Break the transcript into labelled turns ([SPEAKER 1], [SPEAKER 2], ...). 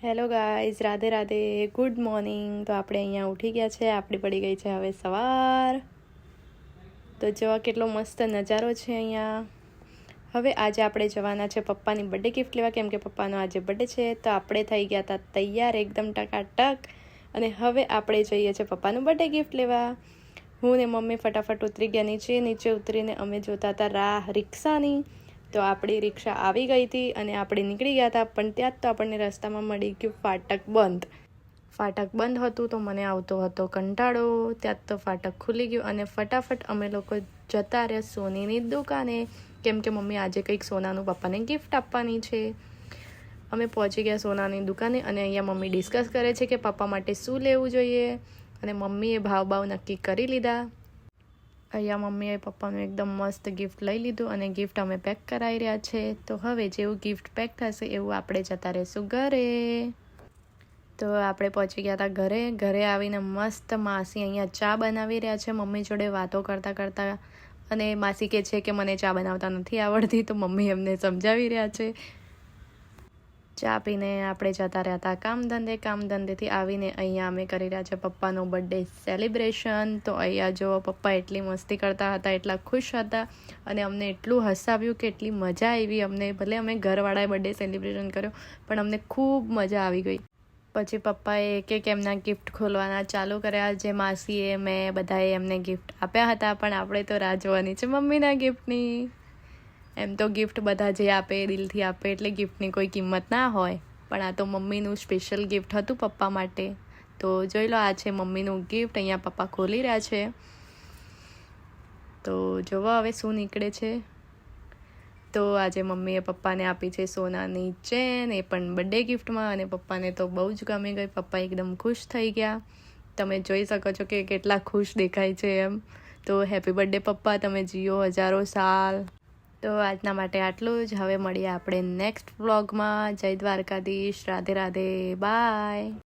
[SPEAKER 1] Hello guys, Radhe Radhe, good morning. તો આપણે અહીંયા ઉઠી ગયા છે, આપણી પડી ગઈ છે હવે સવાર. તો જોવા કેટલો મસ્ત નજારો છે અહીંયા. હવે આજે આપણે જવાના છે પપ્પાની બર્થડે ગિફ્ટ લેવા, કેમ કે પપ્પાનો આજે બર્થડે છે. તો આપણે થઈ ગયા હતા તૈયાર એકદમ ટકાટક, અને હવે આપણે જઈએ છીએ પપ્પાનું બર્થડે ગિફ્ટ લેવા. હું ને મમ્મી ફટાફટ ઉતરી ગયા નીચે ઉતરીને અમે જોતા હતા રાહ રિક્ષાની. તો આપણી રિક્ષા આવી ગઈ હતી અને આપણે નીકળી ગયા હતા, પણ ત્યાં જ તો આપણને રસ્તામાં મળી ગયું ફાટક બંધ હતું. તો મને આવતો હતો કંટાળો. ત્યાં જ તો ફાટક ખુલી ગયું અને ફટાફટ અમે લોકો જતા રહ્યા સોનીની દુકાને, કેમ કે મમ્મી આજે કંઈક સોનાનું પપ્પાને ગિફ્ટ આપવાની છે. અમે પહોંચી ગયા સોનાની દુકાને અને અહીંયા મમ્મી ડિસ્કસ કરે છે કે પપ્પા માટે શું લેવું જોઈએ, અને મમ્મીએ ભાવ નક્કી કરી લીધા. અહીંયા મમ્મીએ પપ્પાનું એકદમ મસ્ત ગિફ્ટ લઈ લીધું અને ગિફ્ટ અમે પેક કરાવી રહ્યા છે. તો હવે જેવું ગિફ્ટ પેક થશે એવું આપણે જતા રહીશું ઘરે. તો આપણે પહોંચી ગયા હતા ઘરે આવીને મસ્ત માસી અહીંયા ચા બનાવી રહ્યા છે મમ્મી જોડે વાતો કરતાં, અને માસી કહે છે કે મને ચા બનાવતા નથી આવડતી, તો મમ્મી એમને સમજાવી રહ્યા છે. ચા પીને આપણે જતા રહ્યા હતા કામધંધેથી આવીને અહીંયા અમે કરી રહ્યા છે પપ્પાનો બર્થડે સેલિબ્રેશન. તો અહીંયા જો પપ્પા એટલી મસ્તી કરતા હતા, એટલા ખુશ હતા, અને અમને એટલું હસાવ્યું કે એટલી મજા આવી અમને. ભલે અમે ઘરવાળાએ બર્થડે સેલિબ્રેશન કર્યો, પણ અમને ખૂબ મજા આવી ગઈ. પછી પપ્પાએ એક એમના ગિફ્ટ ખોલવાના ચાલુ કર્યા, જે માસીએ મેં બધાએ એમને ગિફ્ટ આપ્યા હતા. પણ આપણે તો રાહ જોવાની છે મમ્મીના ગિફ્ટની. એમ તો ગિફ્ટ બધા જે આપે દિલથી આપે, એટલે ગિફ્ટની કોઈ કિંમત ના હોય, પણ આ તો મમ્મીનું સ્પેશિયલ ગિફ્ટ હતું પપ્પા માટે. તો જોઈ લો, આ છે મમ્મીનું ગિફ્ટ. અહીંયા પપ્પા ખોલી રહ્યા છે. તો જોવો હવે શું નીકળે છે. તો આજે મમ્મીએ પપ્પાને આપી છે સોનાની ચેન, એ પણ બર્થડે ગિફ્ટમાં, અને પપ્પાને તો બહુ જ ગમી ગઈ. પપ્પા એકદમ ખુશ થઈ ગયા. તમે જોઈ શકો છો કે કેટલા ખુશ દેખાય છે એમ. તો હેપી બર્થડે પપ્પા, તમે જીઓ હજારો સાલ. તો આજના માટે આટલું જ. હવે મળીએ આપણે નેક્સ્ટ વ્લોગમાં. જય દ્વારકાધીશ, રાધે રાધે, બાય.